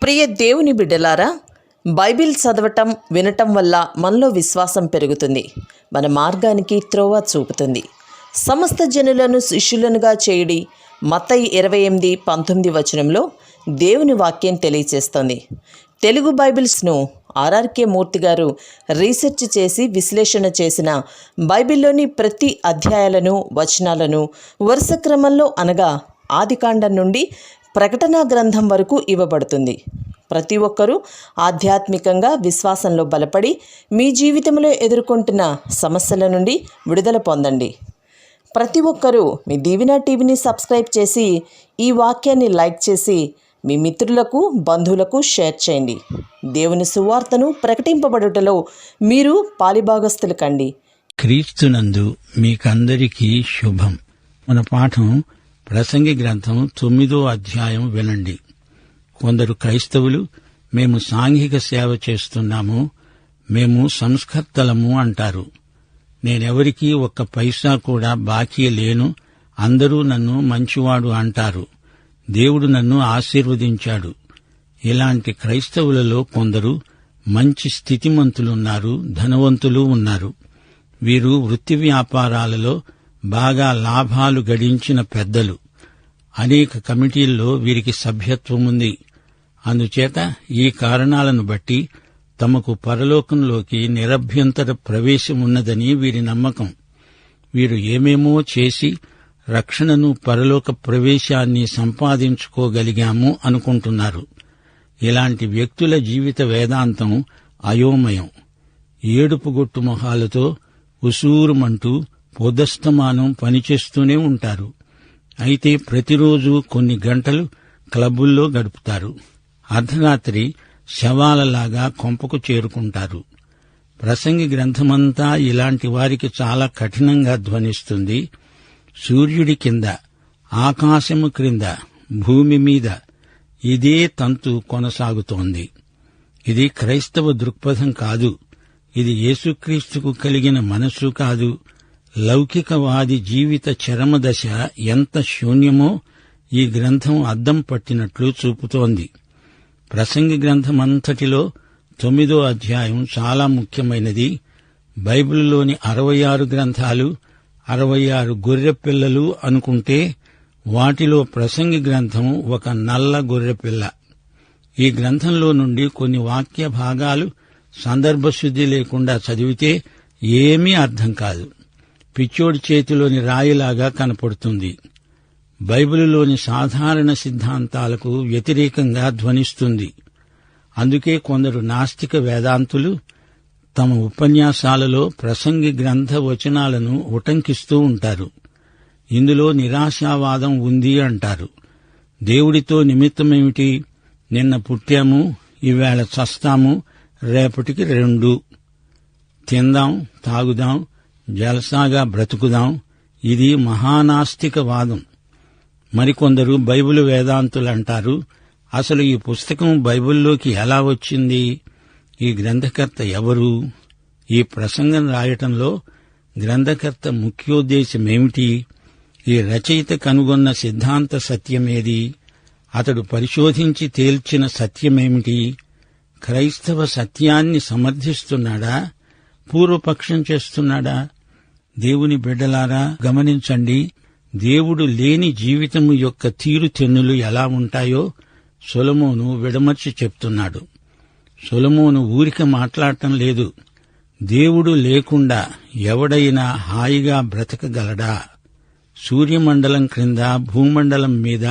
ప్రియ దేవుని బిడ్డలారా, బైబిల్ చదవటం వినటం వల్ల మనలో విశ్వాసం పెరుగుతుంది. మన మార్గానికి త్రోవ చూపుతుంది. సమస్త జనులను శిష్యులనుగా చేయుడి మత్తయి 28:19 వచనంలో దేవుని వాక్యం తెలియచేస్తోంది. తెలుగు బైబిల్స్ను ఆర్ఆర్కే మూర్తి గారు రీసెర్చ్ చేసి విశ్లేషణ చేసిన బైబిల్లోని ప్రతి అధ్యాయాలను వచనాలను వరుస క్రమంలో అనగా ఆదికాండం నుండి ప్రకటనా గ్రంథం వరకు ఇవ్వబడుతుంది. ప్రతి ఒక్కరూ ఆధ్యాత్మికంగా విశ్వాసంలో బలపడి మీ జీవితంలో ఎదుర్కొంటున్న సమస్యల నుండి విడుదల పొందండి. ప్రతి ఒక్కరూ మీ దీవెన టీవీని సబ్స్క్రైబ్ చేసి ఈ వాక్యాన్ని లైక్ చేసి మీ మిత్రులకు బంధువులకు షేర్ చేయండి. దేవుని సువార్తను ప్రకటింపబడుటలో మీరు పాలిభాగస్తులు కండి. క్రీస్తునందు మీకందరికీ శుభం. మన పాఠం ప్రసంగి గ్రంథం 9వ అధ్యాయం వినండి. కొందరు క్రైస్తవులు మేము సాంఘిక సేవ చేస్తున్నాము, మేము సంస్కర్తలము అంటారు. నేనెవరికీ ఒక్క పైసా కూడా బాకీ లేను, అందరూ నన్ను మంచివాడు అంటారు. దేవుడు నన్ను ఆశీర్వదించాడు. ఇలాంటి క్రైస్తవులలో కొందరు మంచి స్థితిమంతులున్నారు, ధనవంతులు ఉన్నారు. వీరు వృత్తి వ్యాపారాలలో బాగా లాభాలు గడించిన పెద్దలు. అనేక కమిటీల్లో వీరికి సభ్యత్వముంది. అందుచేత ఈ కారణాలను బట్టి తమకు పరలోకంలోకి నిరభ్యంతర ప్రవేశమున్నదని వీరి నమ్మకం. వీరు ఏమేమో చేసి రక్షణను, పరలోక ప్రవేశాన్ని సంపాదించుకోగలిగాము అనుకుంటున్నారు. ఇలాంటి వ్యక్తుల జీవిత వేదాంతం అయోమయం. ఏడుపుగొట్టు మొహాలతో ఉసూరుమంటూ పొదస్తమానం పనిచేస్తూనే ఉంటారు. అయితే ప్రతిరోజు కొన్ని గంటలు క్లబ్బుల్లో గడుపుతారు. అర్ధరాత్రి శవాలలాగా కొంపకు చేరుకుంటారు. ప్రసంగి గ్రంథమంతా ఇలాంటి వారికి చాలా కఠినంగా ధ్వనిస్తుంది. సూర్యుడి కింద, ఆకాశము క్రింద, భూమి మీద ఇదే తంతు కొనసాగుతోంది. ఇది క్రైస్తవ దృక్పథం కాదు. ఇది యేసుక్రీస్తుకు కలిగిన మనస్సు కాదు. లౌకికవాది జీవిత చరమదశ ఎంత శూన్యమో ఈ గ్రంథం అద్దం పట్టినట్లు చూపుతోంది. ప్రసంగి గ్రంథమంతటిలో 9వ అధ్యాయం చాలా ముఖ్యమైనది. బైబిలులోని 66 గ్రంథాలు 66 గొర్రెపిల్లలు అనుకుంటే వాటిలో ప్రసంగి గ్రంథం ఒక నల్ల గొర్రెపిల్ల. ఈ గ్రంథంలో నుండి కొన్ని వాక్య భాగాలు సందర్భశుద్ధి లేకుండా చదివితే ఏమీ అర్థం కాదు. పిచ్చోడి చేతిలోని రాయిలాగా కనపడుతుంది. బైబిలులోని సాధారణ సిద్ధాంతాలకు వ్యతిరేకంగా ధ్వనిస్తుంది. అందుకే కొందరు నాస్తిక వేదాంతులు తమ ఉపన్యాసాలలో ప్రసంగి గ్రంథ వచనాలను ఉటంకిస్తూ ఉంటారు. ఇందులో నిరాశావాదం ఉంది అంటారు. దేవుడితో నిమిత్తమేమిటి? నిన్న పుట్టాము, ఈవేళ చస్తాము, రేపటికి 2. తిందాం, తాగుదాం, జలసాగా బ్రతుకుదాం. ఇది మహానాస్తిక వాదం. మరికొందరు బైబిలు వేదాంతులంటారు. అసలు ఈ పుస్తకం బైబిల్లోకి ఎలా వచ్చింది? ఈ గ్రంథకర్త ఎవరు? ఈ ప్రసంగం రాయటంలో గ్రంథకర్త ముఖ్యోద్దేశమేమిటి? ఈ రచయిత కనుగొన్న సిద్ధాంత సత్యమేది? అతడు పరిశోధించి తేల్చిన సత్యమేమిటి? క్రైస్తవ సత్యాన్ని సమర్థిస్తున్నాడా? పూర్వపక్షం చేస్తున్నాడా? దేవుని బిడ్డలారా, గమనించండి. దేవుడు లేని జీవితము యొక్క తీరుతెన్నులు ఎలా ఉంటాయో సొలొమోను విడమర్చి చెప్తున్నాడు. సొలొమోను ఊరిక మాట్లాడటం లేదు. దేవుడు లేకుండా ఎవడైనా హాయిగా బ్రతకగలడా? సూర్యమండలం క్రింద, భూమండలం మీద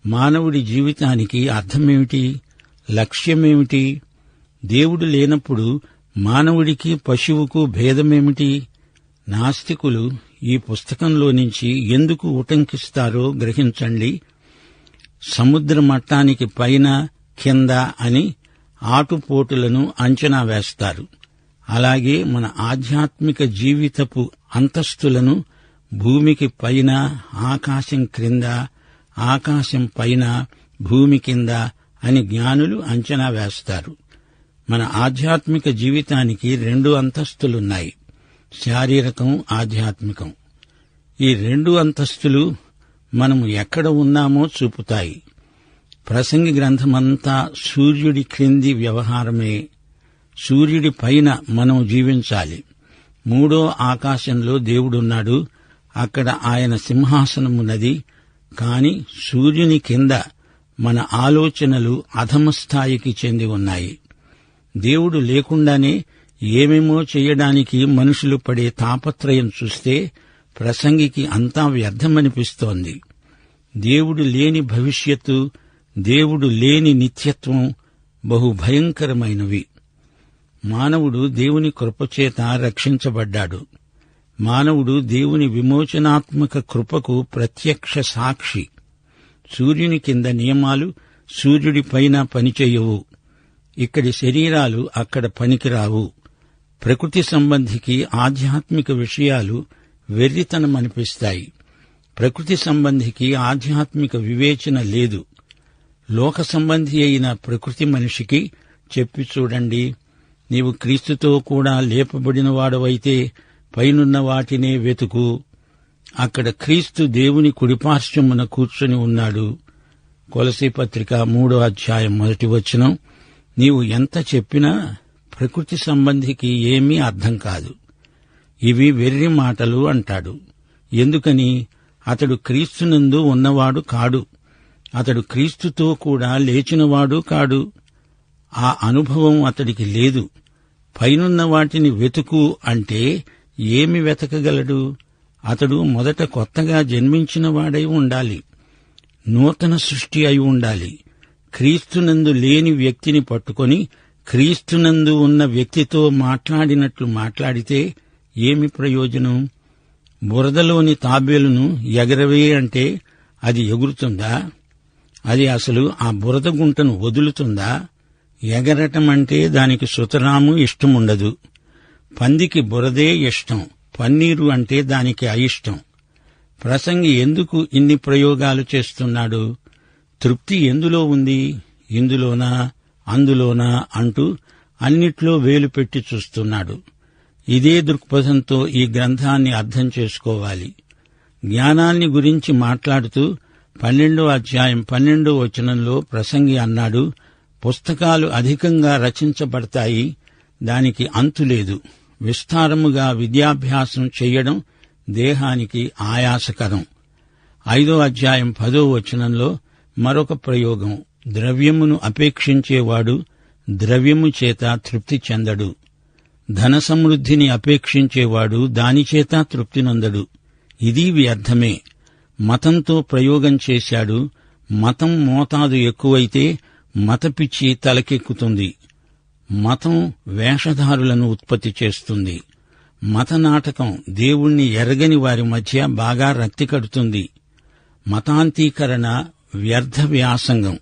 మానవుడి జీవితానికి అర్థమేమిటి? లక్ష్యమేమిటి? దేవుడు లేనప్పుడు మానవుడికి, పశువుకు భేదమేమిటి? నాస్తికులు ఈ పుస్తకంలో నుంచి ఎందుకు ఉటంకిస్తారో గ్రహించండి. సముద్ర మట్టానికి పైన, కింద అని ఆటుపోటులను అంచనా వేస్తారు. అలాగే మన ఆధ్యాత్మిక జీవితపు అంతస్తులను భూమికి పైన, ఆకాశం క్రింద, ఆకాశం పైన, భూమి కింద అని జ్ఞానులు అంచనా వేస్తారు. మన ఆధ్యాత్మిక జీవితానికి 2 అంతస్తులున్నాయి, శారీరకం, ఆధ్యాత్మికం. ఈ 2 అంతస్తులు మనము ఎక్కడ ఉన్నామో చూపుతాయి. ప్రసంగి గ్రంథమంతా సూర్యుడి క్రింది వ్యవహారమే. సూర్యుడి పైన మనం జీవించాలి. మూడో ఆకాశంలో దేవుడున్నాడు. అక్కడ ఆయన సింహాసనమున్నది. కాని సూర్యుని కింద మన ఆలోచనలు అధమ స్థాయికి చెంది ఉన్నాయి. దేవుడు లేకుండానే ఏమేమో చేయడానికి మనుషులు పడే తాపత్రయం చూస్తే ప్రసంగికి అంతా వ్యర్థమనిపిస్తోంది. దేవుడు లేని భవిష్యత్తు, దేవుడు లేని నిత్యత్వం బహు భయంకరమైనవి. మానవుడు దేవుని కృపచేత రక్షించబడ్డాడు. మానవుడు దేవుని విమోచనాత్మక కృపకు ప్రత్యక్ష సాక్షి. సూర్యుని కింద నియమాలు సూర్యుడి పైన పనిచేయవు. ఇక్కడి శరీరాలు అక్కడ పనికిరావు. ప్రకృతి సంబంధికి ఆధ్యాత్మిక విషయాలు వెర్రితనమనిపిస్తాయి. ప్రకృతి సంబంధికి ఆధ్యాత్మిక వివేచన లేదు. లోక సంబంధి అయిన ప్రకృతి మనిషికి చెప్పి చూడండి, నీవు క్రీస్తుతో కూడా లేపబడినవాడవైతే పైనున్న వాటినే వెతుకు. అక్కడ క్రీస్తు దేవుని కుడిపార్శ్వమున కూర్చొని ఉన్నాడు. కొలసీ పత్రిక 3వ అధ్యాయం 1వ వచనం. నీవు ఎంత చెప్పినా ప్రకృతి సంబంధికి ఏమీ అర్థం కాదు. ఇవి వెర్రి మాటలు అంటాడు. ఎందుకని? అతడు క్రీస్తునందు ఉన్నవాడు కాడు. అతడు క్రీస్తుతో కూడా లేచినవాడు కాడు. ఆ అనుభవం అతడికి లేదు. పైనున్న వాటిని వెతుకు అంటే ఏమి వెతకగలడు? అతడు మొదట కొత్తగా జన్మించినవాడై ఉండాలి. నూతన సృష్టి అయి ఉండాలి. క్రీస్తునందు లేని వ్యక్తిని పట్టుకొని క్రీస్తునందు ఉన్న వ్యక్తితో మాట్లాడినట్లు మాట్లాడితే ఏమి ప్రయోజనం? బురదలోని తాబేలును ఎగరవే అంటే అది ఎగురుతుందా? అది అసలు ఆ బురద గుంటను వదులుతుందా? ఎగరటమంటే దానికి సుతరాము ఇష్టముండదు. పందికి బురదే ఇష్టం, పన్నీరు అంటే దానికి అయిష్టం. ప్రసంగి ఎందుకు ఇన్ని ప్రయోగాలు చేస్తున్నాడు? తృప్తి ఎందులో ఉంది? ఇందులోనా అందులోనా అంటూ అన్నిట్లో వేలు పెట్టి చూస్తున్నాడు. ఇదే దృక్పథంతో ఈ గ్రంథాన్ని అర్థం చేసుకోవాలి. జ్ఞానాన్ని గురించి మాట్లాడుతూ 12వ అధ్యాయం 12వ వచనంలో ప్రసంగి అన్నాడు, పుస్తకాలు అధికంగా రచించబడతాయి, దానికి అంతులేదు. విస్తారముగా విద్యాభ్యాసం చెయ్యడం దేహానికి ఆయాసకరం. 5వ అధ్యాయం 10వ వచనంలో మరొక ప్రయోగం. ద్రవ్యమును అపేక్షించేవాడు ద్రవ్యము చేత తృప్తి చెందడు. ధన సమృద్ధిని అపేక్షించేవాడు దానిచేత తృప్తి నొందడు. ఇది వ్యర్థమే. మతంతో ప్రయోగం చేశాడు. మతం మోతాదు ఎక్కువైతే మతపిచ్చి తలకెక్కుతుంది. మతం వేషధారులను ఉత్పత్తి చేస్తుంది. మత నాటకం దేవుణ్ణి ఎరగని వారి మధ్య బాగా రక్తి కడుతుంది. మతాంతీకరణ వ్యర్థ వ్యాసంగం.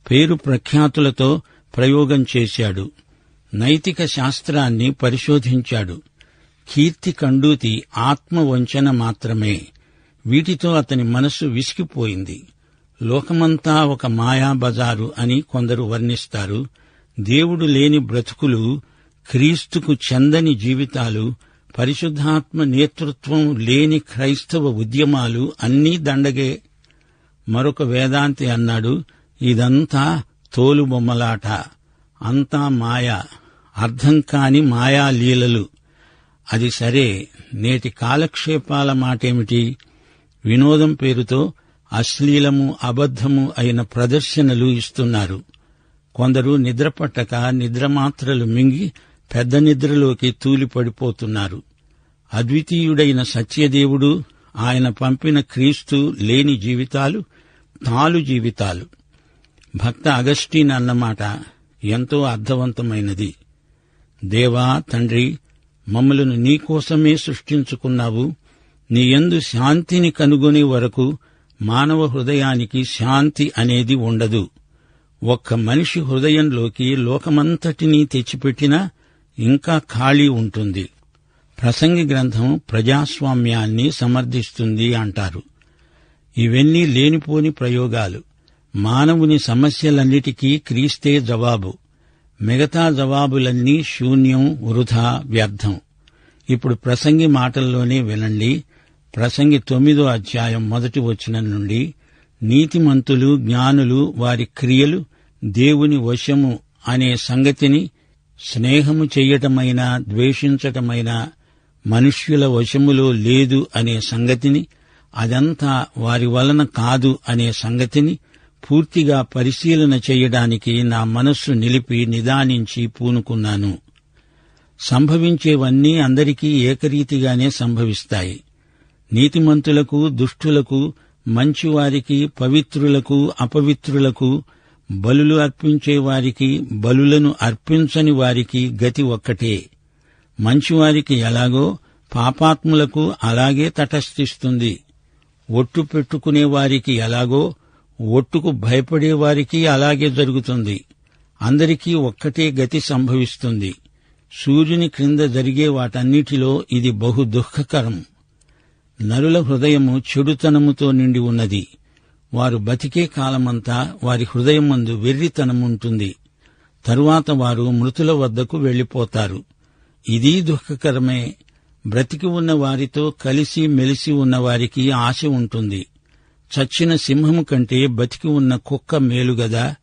పేరు ప్రఖ్యాతులతో ప్రయోగం చేశాడు. నైతిక శాస్త్రాన్ని పరిశోధించాడు. కీర్తి కండూతి ఆత్మవంచన మాత్రమే. వీటితో అతని మనస్సు విసిగిపోయింది. లోకమంతా ఒక మాయాబజారు అని కొందరు వర్ణిస్తారు. దేవుడు లేని బ్రతుకులు, క్రీస్తుకు చెందని జీవితాలు, పరిశుద్ధాత్మ నేతృత్వం లేని క్రైస్తవ ఉద్యమాలు అన్నీ దండగే. మరొక వేదాంతి అన్నాడు, ఇదంతా తోలుబొమ్మలాట, అంతా మాయ, అర్థం కాని మాయాలీలలు. అది సరే, నేటి కాలక్షేపాల మాటేమిటి? వినోదం పేరుతో అశ్లీలము అబద్ధము అయిన ప్రదర్శనలు ఇస్తున్నారు. కొందరు నిద్రపట్టక నిద్రమాత్రలు మింగి పెద్ద నిద్రలోకి తూలిపడిపోతున్నారు. అద్వితీయుడైన సత్యదేవుడు, ఆయన పంపిన క్రీస్తు లేని జీవితాలు తాలు జీవితాలు. భక్త అగస్టీన్ అన్నమాట ఎంతో అర్థవంతమైనది. దేవా తండ్రి, మమ్మలను నీకోసమే సృష్టించుకున్నావు. నీయందు శాంతిని కనుగొనే వరకు మానవ హృదయానికి శాంతి అనేది ఉండదు. ఒక్క మనిషి హృదయంలోకి లోకమంతటినీ తెచ్చిపెట్టినా ఇంకా ఖాళీ ఉంటుంది. ప్రసంగి గ్రంథం ప్రజాస్వామ్యాన్ని సమర్థిస్తుంది అంటారు. ఇవన్నీ లేనిపోని ప్రయోగాలు. మానవుని సమస్యలన్నిటికీ క్రీస్తే జవాబు. మిగతా జవాబులన్నీ శూన్యం, వృథా, వ్యర్థం. ఇప్పుడు ప్రసంగి మాటల్లోనే వినండి. ప్రసంగి 9వ అధ్యాయం 1వ వచనం నుండి, నీతిమంతులు జ్ఞానులు వారి క్రియలు దేవుని వశము అనే సంగతిని స్నేహము చెయ్యటమైనా ద్వేషించటమైనా మనుష్యుల వశములో లేదు అనే సంగతిని, అదంతా వారి వలన కాదు అనే సంగతిని పూర్తిగా పరిశీలన చెయ్యడానికి నా మనస్సు నిలిపి నిదానించి పూనుకున్నాను. సంభవించేవన్నీ అందరికీ ఏకరీతిగానే సంభవిస్తాయి. నీతిమంతులకు, దుష్టులకు, మంచివారికి, పవిత్రులకు, అపవిత్రులకు, బలులు అర్పించేవారికి, బలులను అర్పించని వారికి గతి ఒక్కటే. మంచివారికి ఎలాగో పాపాత్ములకు అలాగే తటస్థిస్తుంది. ఒట్టు పెట్టుకునేవారికి ఎలాగో ఒట్టుకు భయపడేవారికి అలాగే జరుగుతుంది. అందరికీ ఒక్కటే గతి సంభవిస్తుంది. సూర్యుని క్రింద జరిగే వాటన్నిటిలో ఇది బహు దుఃఖకరం. నరుల హృదయము చెడుతనముతో నిండి ఉన్నది. వారు బతికే కాలమంతా వారి హృదయమందు వెర్రితనముంటుంది. తరువాత వారు మృతుల వద్దకు వెళ్లిపోతారు. ఇదీ దుఃఖకరమే. బ్రతికి ఉన్న వారితో కలిసి మెలిసి ఉన్నవారికి ఆశ ఉంటుంది. చచ్చిన సింహము కంటే బతికి ఉన్న కుక్క మేలుగదా.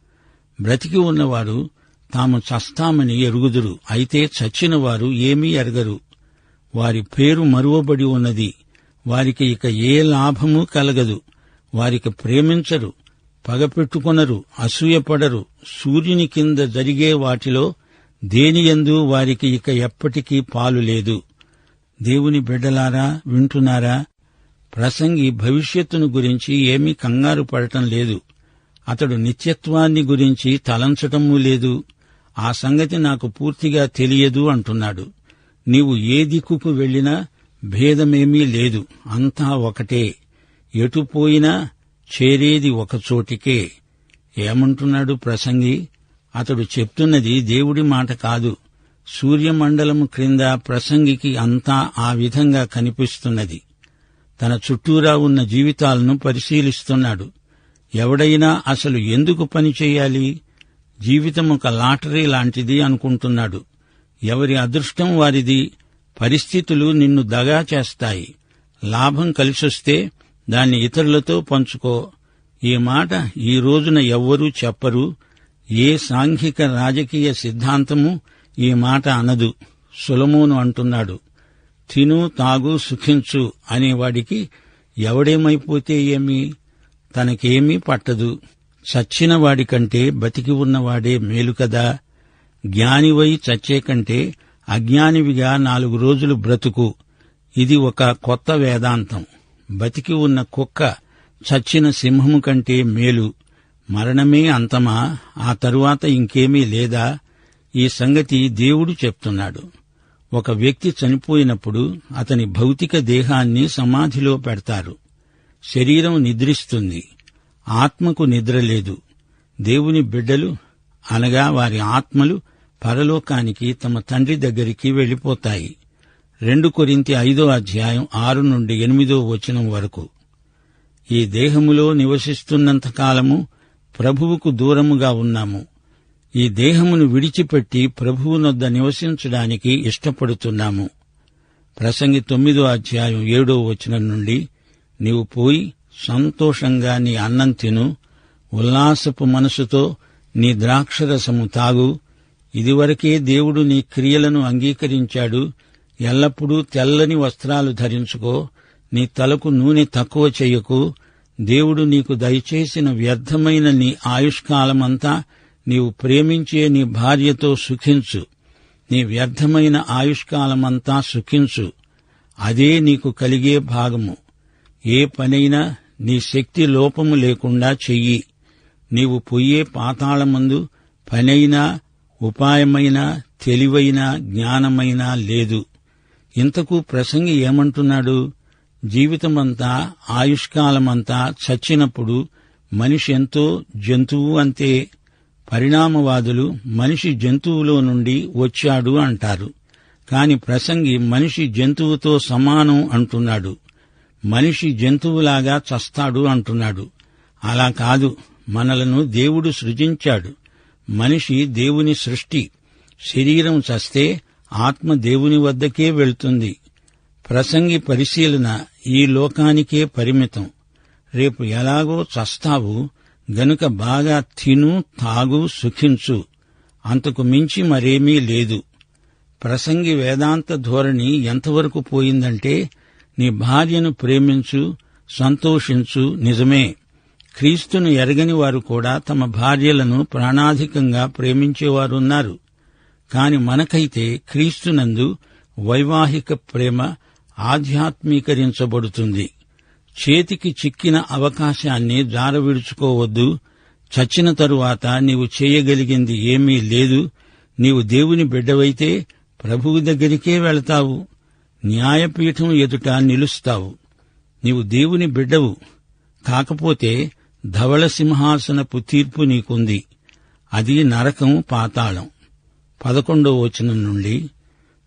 బ్రతికి ఉన్నవారు తాము చస్తామని ఎరుగుదురు, అయితే చచ్చినవారు ఏమీ ఎరగరు. వారి పేరు మరువబడి ఉన్నది. వారికి ఇక ఏ లాభమూ కలగదు. వారికి ప్రేమించరు, పగపెట్టుకొనరు, అసూయపడరు. సూర్యుని కింద జరిగే వాటిలో దేనియందు వారికి ఇక ఎప్పటికీ పాలు లేదు. దేవుని బిడ్డలారా, వింటున్నారా? ప్రసంగి భవిష్యత్తును గురించి ఏమీ కంగారు పడటం లేదు. అతడు నిత్యత్వాన్ని గురించి తలంచటమూ లేదు. ఆ సంగతి నాకు పూర్తిగా తెలియదు అంటున్నాడు. నీవు ఏ దిక్కుకు వెళ్లినా భేదమేమీ లేదు, అంతా ఒకటే. ఎటుపోయినా చేరేది ఒకచోటికే. ఏమంటున్నాడు ప్రసంగి? అతడు చెప్తున్నది దేవుడి మాట కాదు. సూర్యమండలము క్రింద ప్రసంగికి అంతా ఆ విధంగా కనిపిస్తున్నది. తన చుట్టూరా ఉన్న జీవితాలను పరిశీలిస్తున్నాడు. ఎవడైనా అసలు ఎందుకు పనిచేయాలి? జీవితం ఒక లాటరీ లాంటిది అనుకుంటున్నాడు. ఎవరి అదృష్టం వారిది. పరిస్థితులు నిన్ను దగా చేస్తాయి. లాభం కలిసొస్తే దాన్ని ఇతరులతో పంచుకో. ఈ మాట ఈ రోజున ఎవ్వరూ చెప్పరు. ఏ సాంఘిక రాజకీయ సిద్ధాంతము ఈ మాట అనదు. సొలొమోను అంటున్నాడు, తిను, తాగు, సుఖించు అనేవాడికి ఎవడేమైపోతే ఏమి? తనకేమీ పట్టదు. చచ్చిన వాడికంటే బతికి ఉన్నవాడే మేలు కదా. జ్ఞానివై చచ్చే కంటే అజ్ఞానివిగా 4 రోజులు బ్రతుకు. ఇది ఒక కొత్త వేదాంతం. బతికి ఉన్న కుక్క చచ్చిన సింహము కంటే మేలు. మరణమే అంతమా? ఆ తరువాత ఇంకేమీ లేదా? ఈ సంగతి దేవుడు చెప్తున్నాడు. ఒక వ్యక్తి చనిపోయినప్పుడు అతని భౌతిక దేహాన్ని సమాధిలో పెడతారు. శరీరం నిద్రిస్తుంది, ఆత్మకు నిద్ర లేదు. దేవుని బిడ్డలు అనగా వారి ఆత్మలు పరలోకానికి తమ తండ్రి దగ్గరికి వెళ్లిపోతాయి. 2 కొరింథీ 5:6-8 వరకు. ఈ దేహములో నివసిస్తున్నంత కాలము ప్రభువుకు దూరముగా ఉన్నాము. ఈ దేహమును విడిచిపెట్టి ప్రభువునొద్ద నివసించడానికి ఇష్టపడుతున్నాము. ప్రసంగి 9:7 నుండి, నీవు పోయి సంతోషంగా నీ అన్నం తిను, ఉల్లాసపు మనసుతో నీ ద్రాక్షరసము తాగు. ఇదివరకే దేవుడు నీ క్రియలను అంగీకరించాడు. ఎల్లప్పుడూ తెల్లని వస్త్రాలు ధరించుకో. నీ తలకు నూనె తక్కువ చెయ్యకు. దేవుడు నీకు దయచేసిన వ్యర్థమైన నీ ఆయుష్కాలమంతా నీవు ప్రేమించే నీ భార్యతో సుఖించు. నీ వ్యర్థమైన ఆయుష్కాలమంతా సుఖించు. అదే నీకు కలిగే భాగము. ఏ పనైనా నీ శక్తి లోపము లేకుండా చెయ్యి. నీవు పొయ్యే పాతాళమందు పనైనా, ఉపాయమైనా, తెలివైనా, జ్ఞానమైనా లేదు. ఇంతకు ప్రసంగి ఏమంటున్నాడు? జీవితమంతా, ఆయుష్కాలమంతా చచ్చినప్పుడు మనిషి ఎంతో, జంతువు అంతే. పరిణామవాదులు మనిషి జంతువులో నుండి వచ్చాడు అంటారు. కాని ప్రసంగి మనిషి జంతువుతో సమానం అంటున్నాడు. మనిషి జంతువులాగా చస్తాడు అంటున్నాడు. అలా కాదు. మనలను దేవుడు సృజించాడు. మనిషి దేవుని సృష్టి. శరీరం చస్తే ఆత్మ దేవుని వద్దకే వెళ్తుంది. ప్రసంగి పరిశీలన ఈ లోకానికే పరిమితం. రేపు ఎలాగో చస్తావు గనుక బాగా తిను, తాగు, సుఖించు, అంతకు మించి మరేమీ లేదు. ప్రసంగి వేదాంత ధోరణి ఎంతవరకు పోయిందంటే, నీ భార్యను ప్రేమించు, సంతోషించు. నిజమే, క్రీస్తును ఎరగని వారు కూడా తమ భార్యలను ప్రాణాధికంగా ప్రేమించేవారున్నారు. కాని మనకైతే క్రీస్తునందు వైవాహిక ప్రేమ ఆధ్యాత్మీకరించబడుతుంది. చేతికి చిక్కిన అవకాశాన్ని జారవిడుచుకోవద్దు. చచ్చిన తరువాత నీవు చేయగలిగింది ఏమీ లేదు. నీవు దేవుని బిడ్డవైతే ప్రభువు దగ్గరికే వెళతావు, న్యాయపీఠం ఎదుట నిలుస్తావు. నీవు దేవుని బిడ్డవు. కాకపోతే ధవళ సింహాసనపు తీర్పు నీకుంది. అది నరకం, పాతాళం. 11వ వచనం నుండి,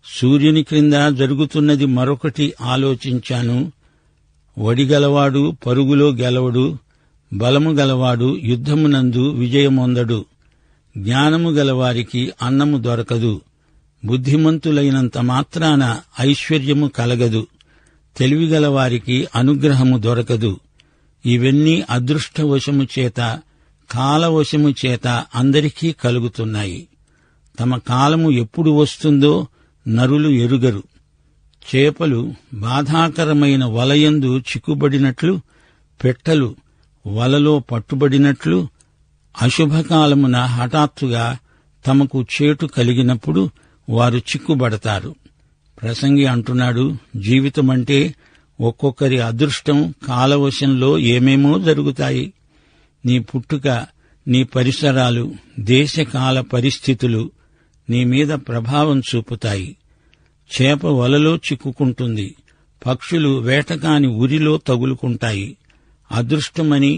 సూర్యుని క్రింద జరుగుతున్నది మరొకటి ఆలోచించాను. వడిగలవాడు పరుగులో గెలవడు, బలము గలవాడు యుద్ధమునందు విజయమొందడు. జ్ఞానము గలవారికి అన్నము దొరకదు, బుద్ధిమంతులైనంత మాత్రాన ఐశ్వర్యము కలగదు, తెలివిగలవారికి అనుగ్రహము దొరకదు. ఇవన్నీ అదృష్టవశము చేత, కాలవశము చేత అందరికీ కలుగుతున్నాయి. తమ కాలము ఎప్పుడు వస్తుందో నరులు ఎరుగరు. చేపలు బాధాకరమైన వలయందు చిక్కుబడినట్లు, పెట్టలు వలలో పట్టుబడినట్లు, అశుభకాలమున హఠాత్తుగా తమకు చేటు కలిగినప్పుడు వారు చిక్కుబడతారు. ప్రసంగి అంటున్నాడు, జీవితమంటే ఒక్కొక్కరి అదృష్టం కాలవశంలో ఏమేమో జరుగుతాయి. నీ పుట్టుక, నీ పరిసరాలు, దేశకాల పరిస్థితులు నీ మీద ప్రభావం చూపుతాయి. చేప వలలో చిక్కుకుంటుంది, పక్షులు వేటకాని ఉరిలో తగులుకుంటాయి. అదృష్టమని,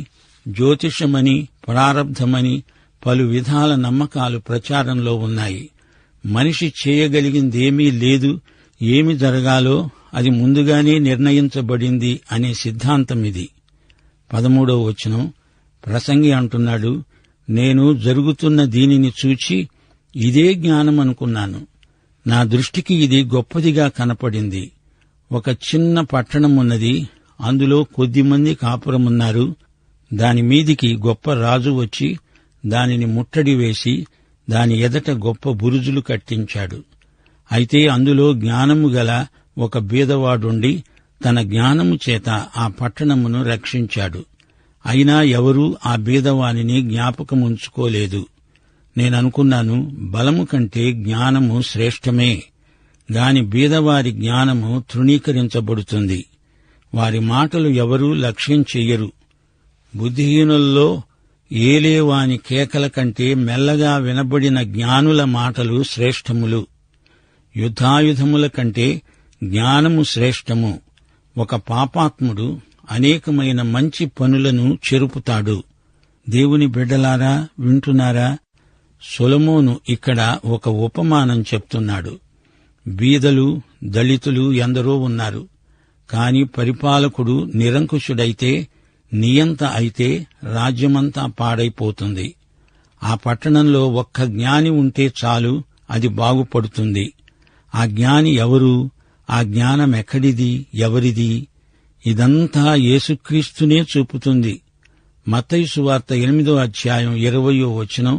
జ్యోతిషమని, ప్రారబ్ధమని పలు విధాల నమ్మకాలు ప్రచారంలో ఉన్నాయి. మనిషి చేయగలిగిందేమీ లేదు, ఏమి జరగాలో అది ముందుగానే నిర్ణయించబడింది అనే సిద్ధాంతమిది. 13వ వచనం, ప్రసంగి అంటున్నాడు, నేను జరుగుతున్న దీనిని చూచి ఇదే జ్ఞానమనుకున్నాను. నా దృష్టికి ఇది గొప్పదిగా కనపడింది. ఒక చిన్న పట్టణమున్నది, అందులో కొద్దిమంది కాపురమున్నారు. దానిమీదికి గొప్ప రాజు వచ్చి దానిని ముట్టడి వేసి దాని ఎదట గొప్ప బురుజులు కట్టించాడు. అయితే అందులో జ్ఞానము గల ఒక బీదవాడుండి తన జ్ఞానము చేత ఆ పట్టణమును రక్షించాడు. అయినా ఎవరూ ఆ బీదవానిని జ్ఞాపకముంచుకోలేదు. నేననుకున్నాను, బలము కంటే జ్ఞానము శ్రేష్టమే. గాని బీదవారి జ్ఞానము తృణీకరించబడుతుంది. వారి మాటలు ఎవరూ లక్ష్యం చెయ్యరు. బుద్ధిహీనుల్లో ఏలేవాని కేకల కంటే మెల్లగా వినబడిన జ్ఞానుల మాటలు శ్రేష్టములు. యుద్ధాయుధముల కంటే జ్ఞానము శ్రేష్టము. ఒక పాపాత్ముడు అనేకమైన మంచి పనులను చెరుపుతాడు. దేవుని బిడ్డలారా, వింటున్నారా? సొలొమోను ఇక్కడ ఒక ఉపమానం చెప్తున్నాడు. బీదలు, దళితులు ఎందరో ఉన్నారు. కాని పరిపాలకుడు నిరంకుశుడైతే, నియంత అయితే రాజ్యమంతా పాడైపోతుంది. ఆ పట్టణంలో ఒక్క జ్ఞాని ఉంటే చాలు, అది బాగుపడుతుంది. ఆ జ్ఞాని ఎవరు? ఆ జ్ఞానమెక్కడిది? ఎవరిది? ఇదంతా యేసుక్రీస్తునే చూపుతుంది. మత్తయి సువార్త 8వ అధ్యాయం 20వ వచనం,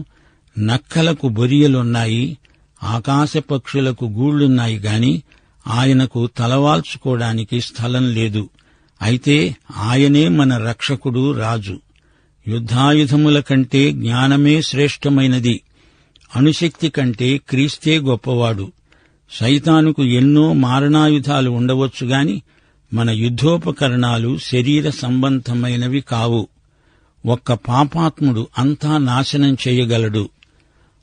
నక్కలకు బొరియలున్నాయి, ఆకాశ పక్షులకు గూళ్లున్నాయి గాని ఆయనకు తలవాల్చుకోవడానికి స్థలం లేదు. అయితే ఆయనే మన రక్షకుడు, రాజు. యుద్ధాయుధముల కంటే జ్ఞానమే శ్రేష్టమైనది. అణుశక్తి కంటే క్రీస్తే గొప్పవాడు. సైతానుకు ఎన్నో మారణాయుధాలు ఉండవచ్చుగాని మన యుద్ధోపకరణాలు శరీర సంబంధమైనవి కావు. ఒక్క పాపాత్ముడు అంతా నాశనం చేయగలడు.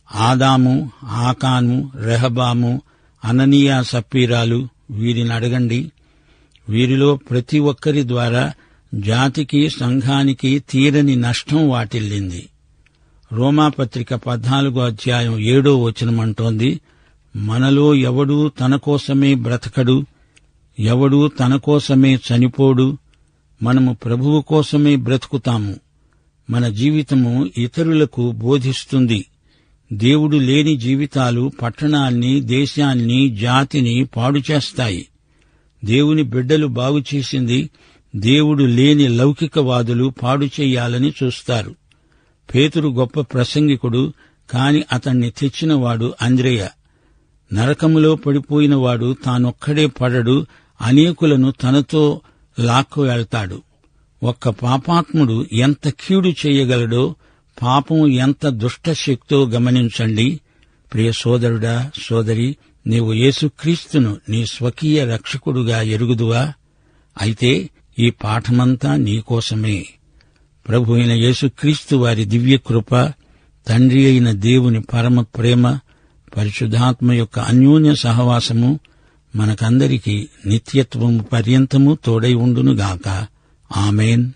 ఆదాము, ఆకాను, రెహబాము, అననీయా, సప్పీరాలు, వీరినడగండి. వీరిలో ప్రతి ఒక్కరి ద్వారా జాతికి, సంఘానికి తీరని నష్టం వాటిల్లింది. రోమాపత్రిక 14వ అధ్యాయం 7వ వచనమంటోంది, మనలో ఎవడూ తన కోసమే బ్రతకడు, ఎవడూ తన కోసమే చనిపోడు. మనము ప్రభువు కోసమే బ్రతుకుతాము. మన జీవితము ఇతరులకు బోధిస్తుంది. దేవుడు లేని జీవితాలు పట్టణాల్ని, దేశాల్ని, జాతిని పాడుచేస్తాయి. దేవుని బిడ్డలు బాగుచేసింది దేవుడు లేని లౌకికవాదులు పాడు చెయ్యాలని చూస్తారు. పేతురు గొప్ప ప్రసంగికుడు, కాని అతణ్ణి తెచ్చినవాడు అంద్రెయ. నరకములో పడిపోయినవాడు తానొక్కడే పడడు, అనేకులను తనతో లాక్కు వెళ్తాడు. ఒక్క పాపాత్ముడు ఎంత కీడు చేయగలడో, పాపం ఎంత దుష్టశక్తో గమనించండి. ప్రియ సోదరుడా, సోదరి, నీవు యేసుక్రీస్తును నీ స్వకీయ రక్షకుడుగా ఎరుగుదువా? అయితే ఈ పాఠమంతా నీకోసమే. ప్రభు అయిన యేసుక్రీస్తు వారి దివ్యకృప, తండ్రి అయిన దేవుని పరమ ప్రేమ, పరిశుద్ధాత్మ యొక్క అన్యోన్య సహవాసము మనకందరికీ నిత్యత్వము పర్యంతము తోడై ఉండునుగాక. ఆమేన్.